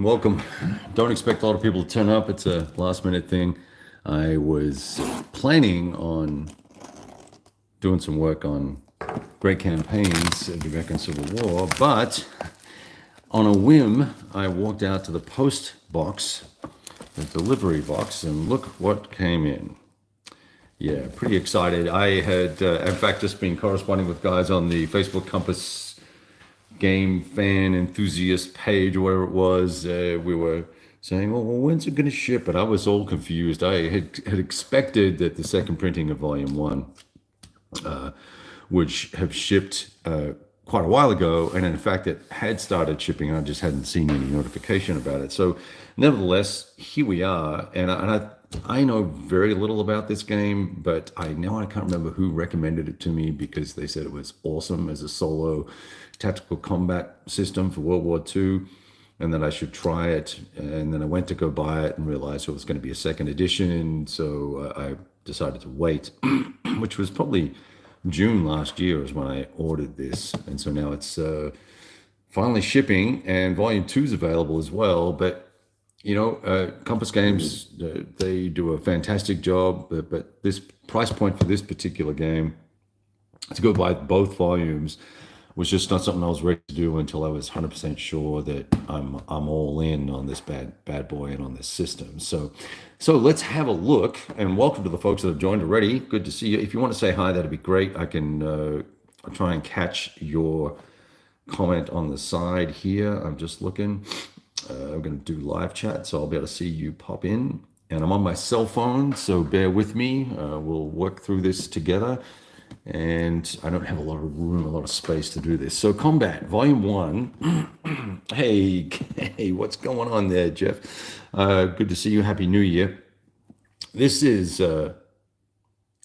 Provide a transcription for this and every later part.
Welcome. Don't expect a lot of people to turn up. It's a last minute thing. I was planning on doing some work on great campaigns of the American Civil War, but on a whim, I walked out to the post box, the delivery box, and look what came in. Yeah, pretty excited. I had, in fact, just been corresponding with guys on the Facebook Compass game fan enthusiast page or whatever it was. We were saying, well, when's it going to ship? And I was all confused. I had expected that the second printing of Volume 1 would have shipped quite a while ago. And in fact, it had started shipping. I just hadn't seen any notification about it. So nevertheless, here we are. And I know very little about this game, but I can't remember who recommended it to me because they said it was awesome as a solo tactical combat system for World War II, and that I should try it. And then I went to go buy it and realized it was going to be a second edition. So I decided to wait, which was probably June last year is when I ordered this. And so now it's finally shipping, and Volume 2 is available as well. But Compass Games, they do a fantastic job, but this price point for this particular game, to go buy both volumes, was just not something I was ready to do until I was 100% sure that I'm all in on this bad boy and on this system. So let's have a look, and welcome to the folks that have joined already. Good to see you. If you want to say hi, that'd be great. I can try and catch your comment on the side here. I'm just looking. I'm going to do live chat, so I'll be able to see you pop in. And I'm on my cell phone, so bear with me. We'll work through this together. And I don't have a lot of room, a lot of space to do this. So Combat, Volume 1. Hey, what's going on there, Jeff? Good to see you. Happy New Year. This is a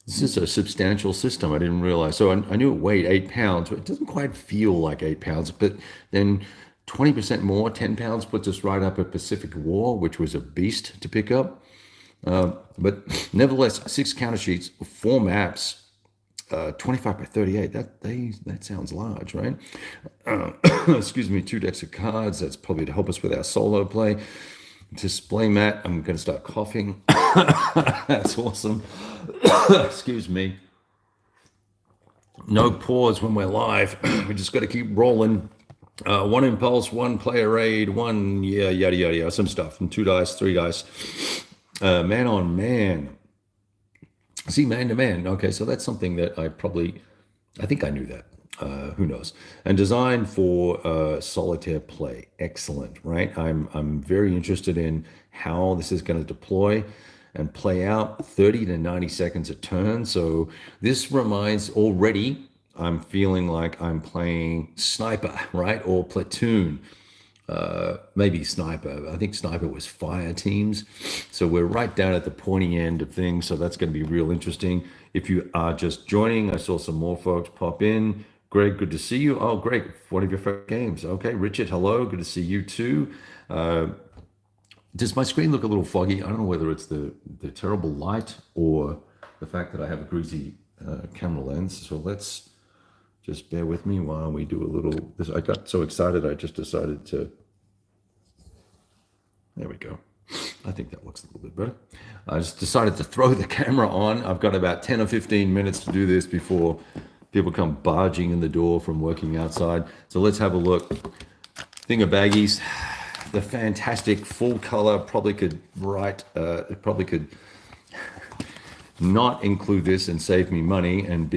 substantial system. I didn't realize. So I knew it weighed 8 pounds, but it doesn't quite feel like 8 pounds. But then 20% more, 10 pounds, puts us right up at Pacific War, which was a beast to pick up. But nevertheless, 6 counter sheets, 4 maps, 25 by 38. That sounds large, right? Excuse me, 2 decks of cards. That's probably to help us with our solo play. Display mat. I'm going to start coughing. That's awesome. Excuse me. No pause when we're live. We just got to keep rolling. 1 impulse, 1 player aid, 1 yada yada, some stuff, and 2 dice, 3 dice. Man on man. See, man to man. Okay, so that's something that I think I knew that. Who knows? And designed for solitaire play. Excellent, right? I'm very interested in how this is going to deploy and play out. 30 to 90 seconds a turn. So this reminds already. I'm feeling like I'm playing Sniper, right? Or Platoon. Maybe Sniper. I think Sniper was fire teams. So we're right down at the pointy end of things. So that's going to be real interesting. If you are just joining, I saw some more folks pop in. Greg, good to see you. Oh, Greg, one of your favorite games. Okay, Richard, hello. Good to see you too. Does my screen look a little foggy? I don't know whether it's the terrible light or the fact that I have a greasy camera lens. So let's just bear with me while we do a little. I got so excited, I just decided to. There we go. I think that looks a little bit better. I just decided to throw the camera on. I've got about 10 or 15 minutes to do this before people come barging in the door from working outside. So let's have a look. Thing of baggies. The fantastic full color. Probably could not include this and save me money and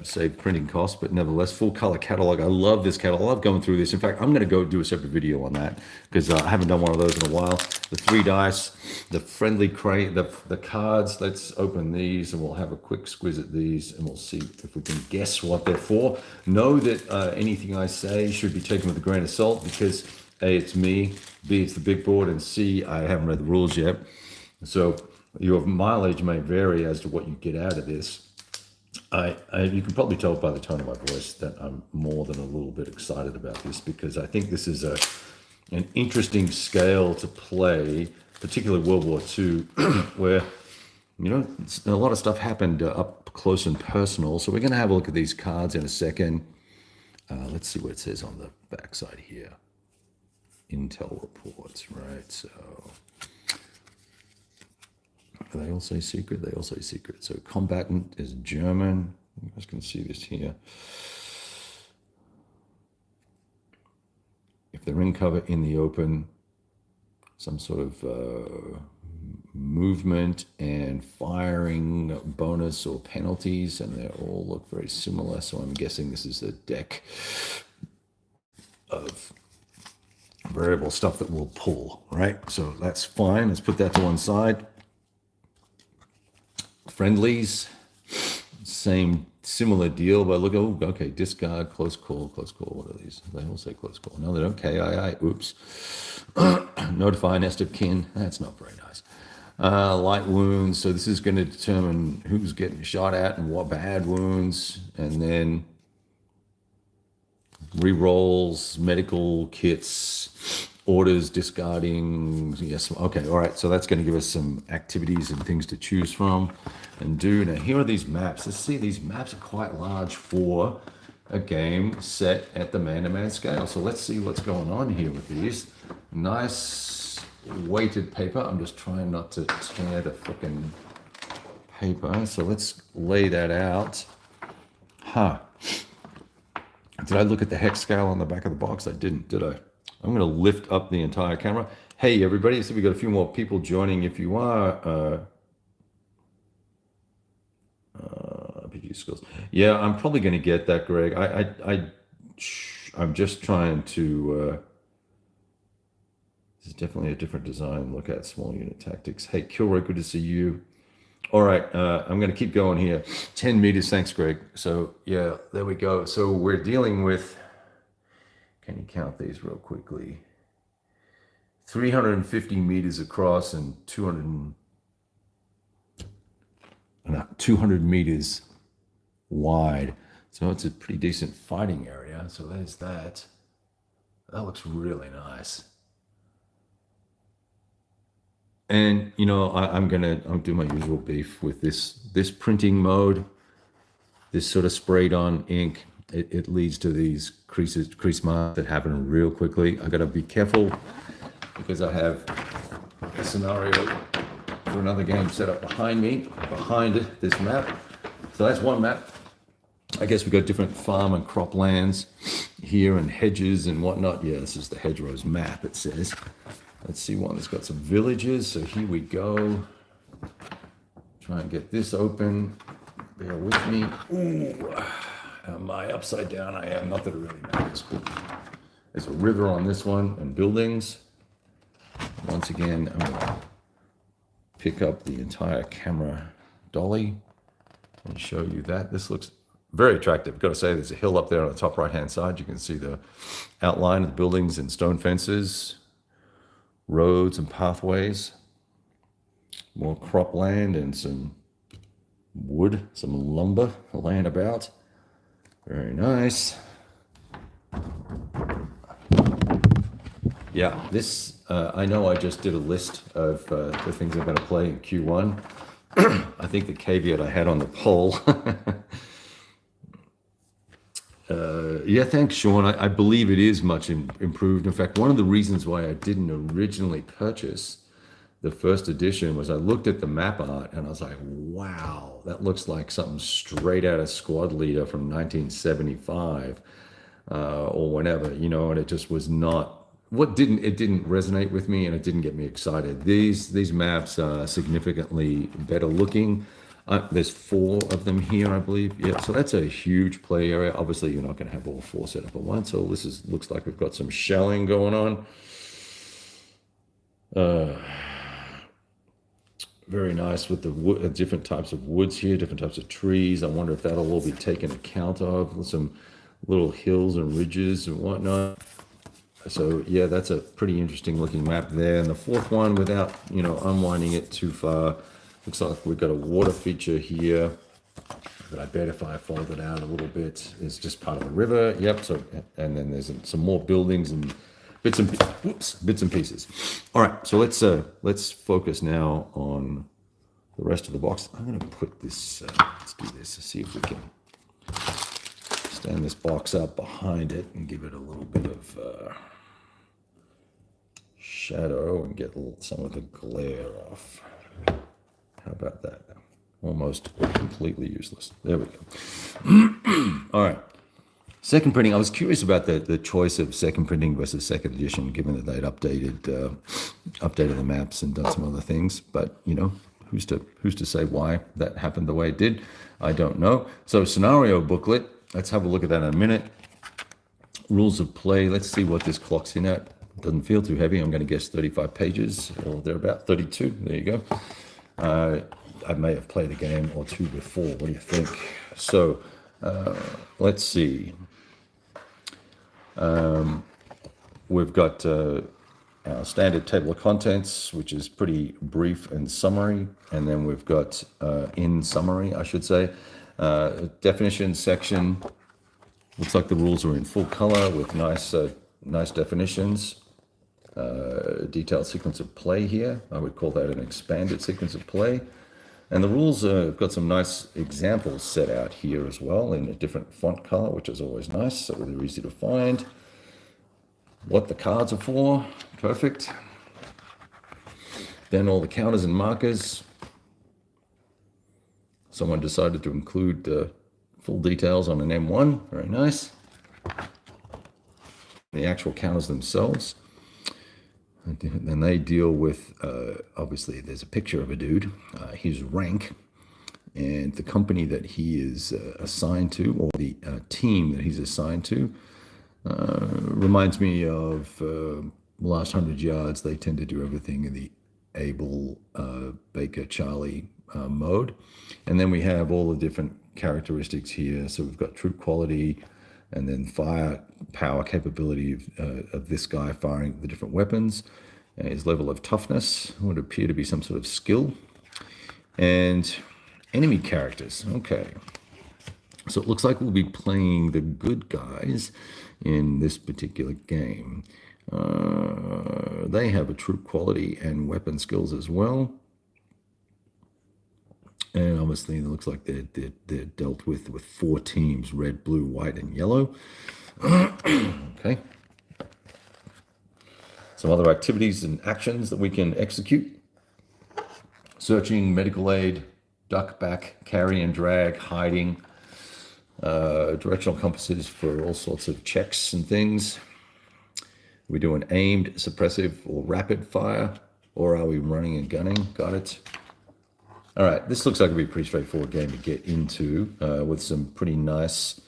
save printing costs, but nevertheless, full color catalog. I love this catalog. I love going through this. In fact, I'm going to go do a separate video on that because I haven't done one of those in a while. The 3 dice, the friendly crate, the cards. Let's open these and we'll have a quick squiz at these and we'll see if we can guess what they're for. Know that anything I say should be taken with a grain of salt because A, it's me, B, it's the big board, and C, I haven't read the rules yet. So your mileage may vary as to what you get out of this. You can probably tell by the tone of my voice that I'm more than a little bit excited about this because I think this is an interesting scale to play, particularly World War II, where a lot of stuff happened up close and personal. So we're going to have a look at these cards in a second. Let's see what it says on the back side here. intel reports, right? So they all say secret. They all say secret. So combatant is German. You guys can see this here. If they're in cover in the open, some sort of movement and firing bonus or penalties, and they all look very similar. So I'm guessing this is a deck of variable stuff that will pull, right? So that's fine. Let's put that to one side. Friendlies, similar deal, but look, oh, okay, discard, close call, close call. What are these? They all say close call. No, they don't. KII, oops. Notify nest of kin. That's not very nice. Light wounds. So this is going to determine who's getting shot at and what bad wounds. And then re-rolls, medical kits, orders, discarding. Yes. Okay. All right. So that's going to give us some activities and things to choose from and do. Now, here are these maps. Let's see, these maps are quite large for a game set at the man-to-man scale. So let's see what's going on here with these. Nice weighted paper. I'm just trying not to tear the freaking paper. So let's lay that out. Did I look at the hex scale on the back of the box? I didn't, did I? I'm going to lift up the entire camera. Hey, everybody. So we got a few more people joining. If you are RPG skills. Yeah, I'm probably going to get that, Greg. I'm just trying to... this is definitely a different design. Look at small unit tactics. Hey, Kilroy, good to see you. All right, I'm going to keep going here. 10 meters. Thanks, Greg. So, yeah, there we go. So we're dealing with... Can you count these real quickly? 350 meters across and 200 meters wide. So it's a pretty decent fighting area. So there's that. That looks really nice. And, you know, I'm do my usual beef with this printing mode. This sort of sprayed on ink. It leads to these crease marks that happen real quickly. I got to be careful because I have a scenario for another game set up behind me, behind this map. So that's one map. I guess we've got different farm and crop lands here and hedges and whatnot. Yeah, this is the hedgerows map, it says. Let's see one that's got some villages. So here we go. Try and get this open. Bear with me. Ooh. Am I upside down? I am. Not that it really matters. But there's a river on this one and buildings. Once again, I'm going to pick up the entire camera dolly and show you that. This looks very attractive. Got to say, there's a hill up there on the top right-hand side. You can see the outline of the buildings and stone fences, roads and pathways, more cropland and some wood, some lumber laying about. Very nice. Yeah, this, I know I just did a list of the things I'm going to play in Q1. I think the caveat I had on the poll. Yeah, thanks, Sean. I believe it is much improved. In fact, one of the reasons why I didn't originally purchase the first edition was I looked at the map art and I was like, wow, that looks like something straight out of Squad Leader from 1975 or whenever, you know, and it just was not, it didn't resonate with me and it didn't get me excited. These maps are significantly better looking. There's 4 of them here, I believe. Yeah, so that's a huge play area. Obviously, you're not going to have all 4 set up at once. So this looks like we've got some shelling going on. Very nice with the wood, different types of woods here, different types of trees. I wonder if that'll all be taken account of. Some little hills and ridges and whatnot. So yeah, that's a pretty interesting looking map there. And the 4th one, without, you know, unwinding it too far, looks like we've got a water feature here that I bet if I fold it out a little bit is just part of the river. Yep. So, and then there's some more buildings and bits and pieces. All right, so let's focus now on the rest of the box. I'm going to put this. Let's do this. See if we can stand this box up behind it and give it a little bit of shadow and get some of the glare off. How about that? Almost completely useless. There we go. All right. Second printing. I was curious about the choice of second printing versus second edition, given that they'd updated the maps and done some other things. But you know, who's to say why that happened the way it did? I don't know. So scenario booklet. Let's have a look at that in a minute. Rules of play. Let's see what this clocks in at. Doesn't feel too heavy. I'm going to guess 35 pages, or they're about 32. There you go. I may have played a game or two before. What do you think? So let's see. We've got our standard table of contents, which is pretty brief and summary. And then we've got in summary, I should say, definition section. Looks like the rules are in full color with nice definitions. Detailed sequence of play here. I would call that an expanded sequence of play. And the rules have got some nice examples set out here as well in a different font color, which is always nice, so they're easy to find. What the cards are for, perfect. Then all the counters and markers. Someone decided to include full details on an M1, very nice. The actual counters themselves. And they deal with, obviously, there's a picture of a dude, his rank, and the company that he is assigned to, or the team that he's assigned to. Reminds me of the last 100 yards. They tend to do everything in the Abel, Baker, Charlie mode. And then we have all the different characteristics here. So we've got troop quality, and then firepower capability of this guy firing the different weapons, his level of toughness would appear to be some sort of skill, and enemy characters. Okay, so it looks like we'll be playing the good guys in this particular game. They have a troop quality and weapon skills as well. And obviously, it looks like they're dealt with 4 teams: red, blue, white, and yellow. Okay. Some other activities and actions that we can execute: searching, medical aid, duck back, carry and drag, hiding, directional compasses for all sorts of checks and things. We do an aimed, suppressive, or rapid fire, or are we running and gunning? Got it. All right, this looks like it'll be a pretty straightforward game to get into with some pretty nice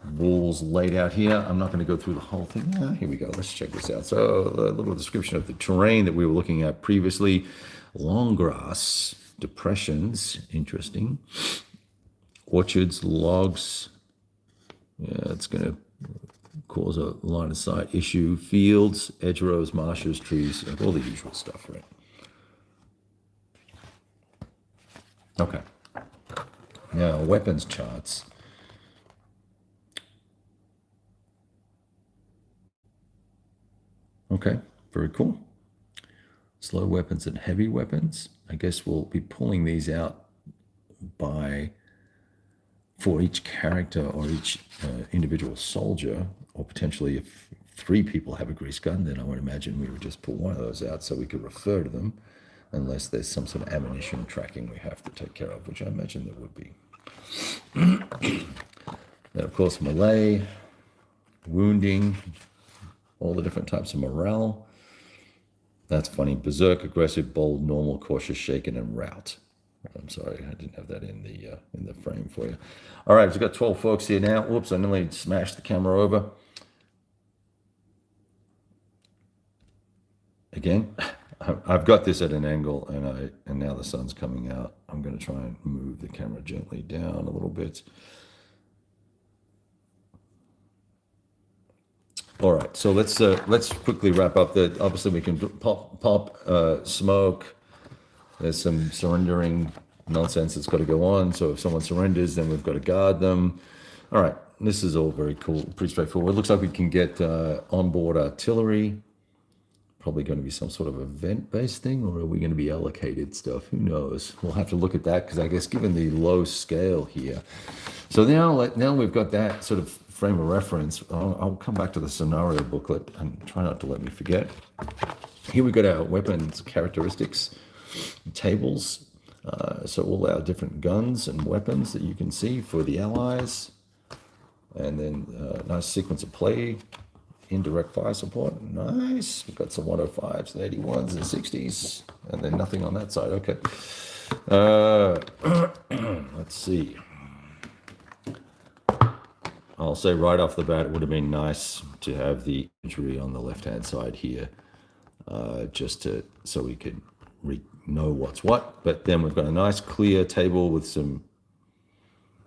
rules laid out here. I'm not going to go through the whole thing. Here we go. Let's check this out. So a little description of the terrain that we were looking at previously. Long grass, depressions, interesting. Orchards, logs. Yeah, it's going to cause a line of sight issue. Fields, hedgerows, marshes, trees, all the usual stuff, right? Okay. Now, weapons charts. Okay, very cool. Slow weapons and heavy weapons. I guess we'll be pulling these out for each character or each individual soldier, or potentially if 3 people have a grease gun, then I would imagine we would just pull one of those out so we could refer to them, unless there's some sort of ammunition tracking we have to take care of, which I imagine there would be. Then, of course, melee, wounding, all the different types of morale. That's funny. Berserk, aggressive, bold, normal, cautious, shaken, and rout. I'm sorry, I didn't have that in the frame for you. All right, we've got 12 folks here now. Whoops, I nearly smashed the camera over. Again, I've got this at an angle, and now the sun's coming out. I'm going to try and move the camera gently down a little bit. All right, so let's quickly wrap up. That obviously we can pop smoke. There's some surrendering nonsense that's got to go on. So if someone surrenders, then we've got to guard them. All right, this is all very cool, pretty straightforward. It looks like we can get onboard artillery. Probably going to be some sort of event-based thing, or are we going to be allocated stuff? Who knows? We'll have to look at that, because I guess given the low scale here. So now we've got that sort of frame of reference. I'll come back to the scenario booklet and try not to let me forget. Here we got our weapons characteristics tables. So all our different guns and weapons that you can see for the allies. And then nice sequence of play, indirect fire support. Nice. We've got some 105s, 81s, and 60s. And then nothing on that side. Okay. Let's see. I'll say right off the bat, it would have been nice to have the imagery on the left-hand side here, just so we could know what's what. But then we've got a nice clear table with some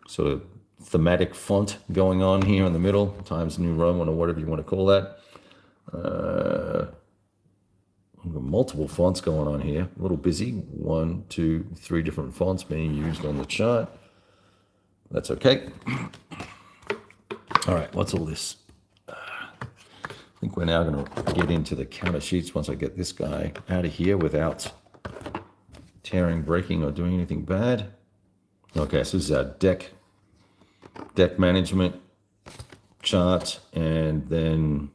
sort of thematic font going on here in the middle, Times New Roman or whatever you want to call that. We've got multiple fonts going on here. A little busy. 1, 2, 3 different fonts being used on the chart. That's okay. All right, what's all this? I think we're now going to get into the counter sheets once I get this guy out of here without tearing, breaking, or doing anything bad. Okay, so this is our deck management chart, and then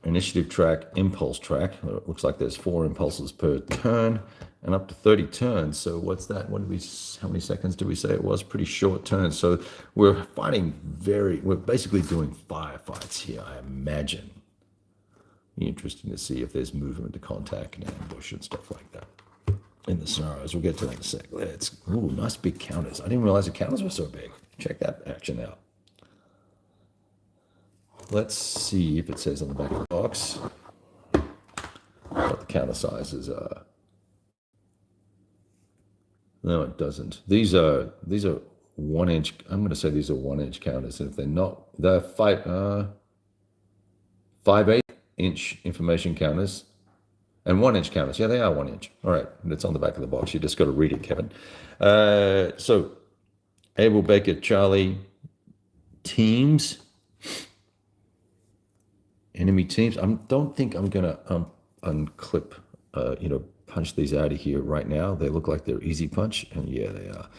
initiative track, impulse track. It looks like there's 4 impulses per turn and up to 30 turns. So what's that? How many seconds do we say it was? Pretty short turns. So we're basically doing firefights here, I imagine. Be interesting to see if there's movement to contact and ambush and stuff like that in the scenarios. We'll get to that in a sec. Nice big counters. I didn't realize the counters were so big. Check that action out. Let's see if it says on the back of the box what the counter sizes are. No, it doesn't. These are 1 inch. I'm going to say these are 1 inch counters, and if they're not, they're 5/8 inch information counters and 1 inch counters. Yeah, they are 1 inch. All right, and it's on the back of the box. You just got to read it, Kevin. So, Abel, Baker, Charlie, teams. Enemy teams. I don't think I'm gonna unclip, punch these out of here right now. They look like they're easy punch, and yeah, they are.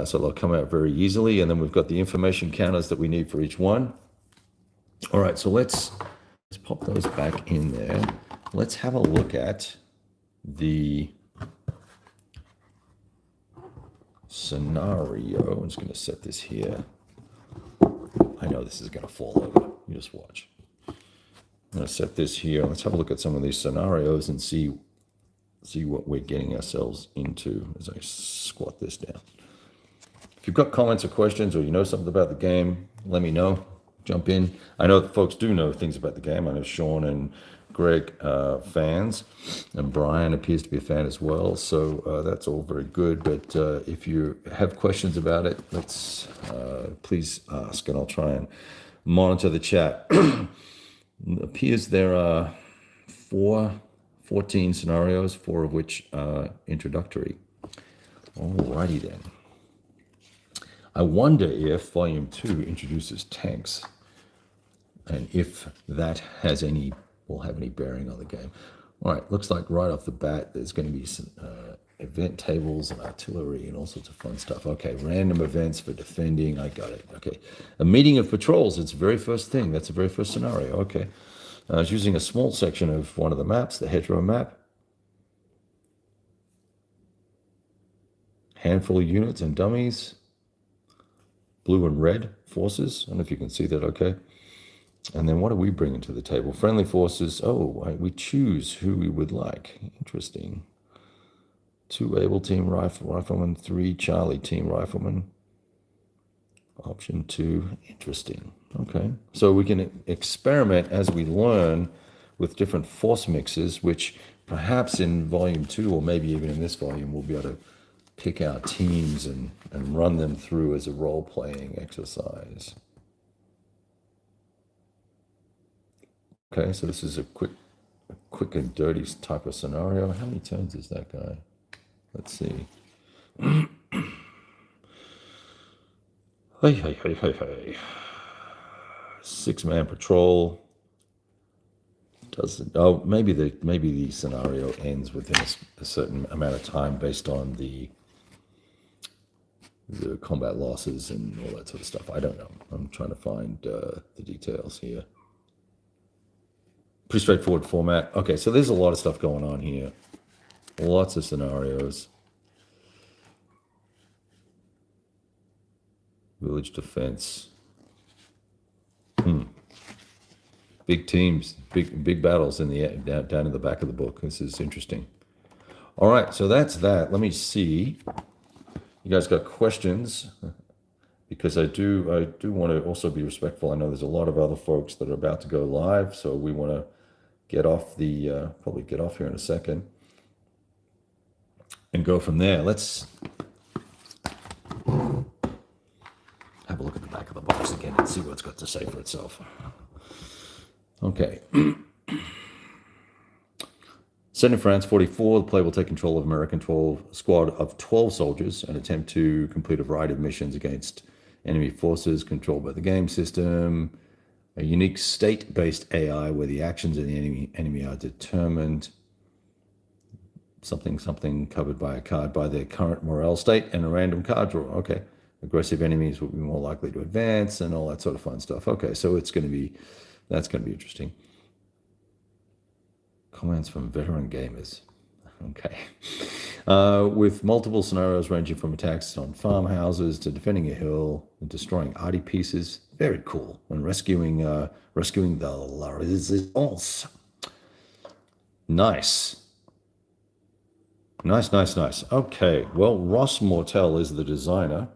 So they'll come out very easily. And then we've got the information counters that we need for each one. All right, so let's pop those back in there. Let's have a look at the scenario. I'm just going to set this here. I know this is going to fall over. You just watch. I'm going to set this here. Let's have a look at some of these scenarios and see what we're getting ourselves into as I squat this down. If you've got comments or questions, or you know something about the game, let me know. Jump in. I know that folks do know things about the game. I know Sean and Greg are fans, and Brian appears to be a fan as well. So that's all very good. But if you have questions about it, please ask, and I'll try and monitor the chat. It appears there are 14 scenarios, 4 of which are introductory. Alrighty then. I wonder if Volume 2 introduces tanks, and if that will have any bearing on the game. All right, looks like right off the bat there's going to be some event tables and artillery and all sorts of fun stuff. Okay, random events for defending. I got it. Okay, a meeting of patrols. It's the very first thing. That's the very first scenario. Okay, I was using a small section of one of the maps, the hedgerow map. Handful of units and dummies. Blue and red forces. I don't know if you can see that. Okay. And then what are we bringing to the table? Friendly forces. We choose who we would like. Interesting. 2 Able team riflemen, 3 Charlie team riflemen. Option 2. Interesting. Okay. So we can experiment as we learn with different force mixes, which perhaps in Volume 2, or maybe even in this volume, we'll be able to pick our teams and run them through as a role-playing exercise. Okay, so this is a quick and dirty type of scenario. How many turns is that guy? Let's see. Hey. 6-man patrol. Maybe the scenario ends within a certain amount of time based on the combat losses and all that sort of stuff. I don't know. I'm trying to find the details here. Pretty straightforward format. Okay, so there's a lot of stuff going on here. Lots of scenarios. Village defense. Big teams, big battles in the down in the back of the book. This is interesting. All right, so that's that. Let me see. You guys got questions? Because I do want to also be respectful. I know there's a lot of other folks that are about to go live, so we want to get off the probably get off here in a second and go from there. Let's have a look at the back of the box again and see what it's got to say for itself. Okay. Set in France 44, the player will take control of American squad of 12 soldiers and attempt to complete a variety of missions against enemy forces controlled by the game system. A unique state-based AI where the actions of the enemy are determined. Something covered by a card by their current morale state and a random card draw. Okay. Aggressive enemies will be more likely to advance and all that sort of fun stuff. Okay, so that's going to be interesting. Comments from veteran gamers. Okay. With multiple scenarios ranging from attacks on farmhouses to defending a hill and destroying arty pieces. Very cool. And rescuing the La Resistance. Nice. Nice. Okay, well, Ross Mortel is the designer.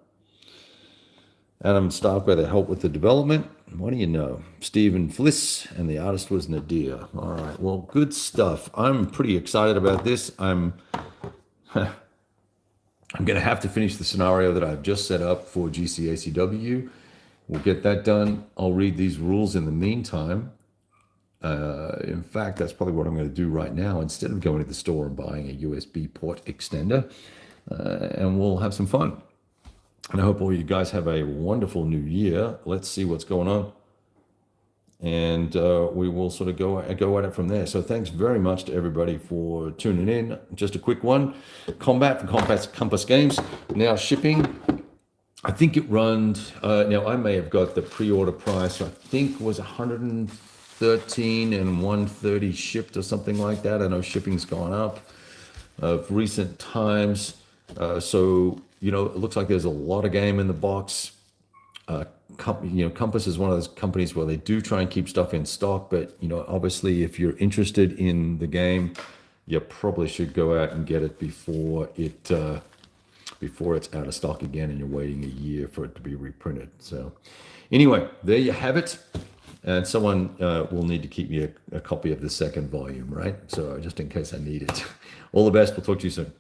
Adam Starkweather helped with the development. What do you know? Stephen Fliss, and the artist was Nadir. All right, well, good stuff. I'm pretty excited about this. I'm going to have to finish the scenario that I've just set up for GCACW. We'll get that done. I'll read these rules in the meantime. In fact, that's probably what I'm going to do right now instead of going to the store and buying a USB port extender. And we'll have some fun. And I hope all you guys have a wonderful new year. Let's see what's going on. And we will sort of go at it from there. So thanks very much to everybody for tuning in. Just a quick one. Combat from Compass Games. Now shipping. I think it runs, now I may have got the pre-order price. I think was $113 and $130 shipped or something like that. I know shipping's gone up of recent times. So, it looks like there's a lot of game in the box. Compass is one of those companies where they do try and keep stuff in stock, but obviously if you're interested in the game, you probably should go out and get it before it's out of stock again and you're waiting a year for it to be reprinted. So anyway, there you have it. And someone will need to keep me a copy of the second volume, right? So just in case I need it. All the best. We'll talk to you soon.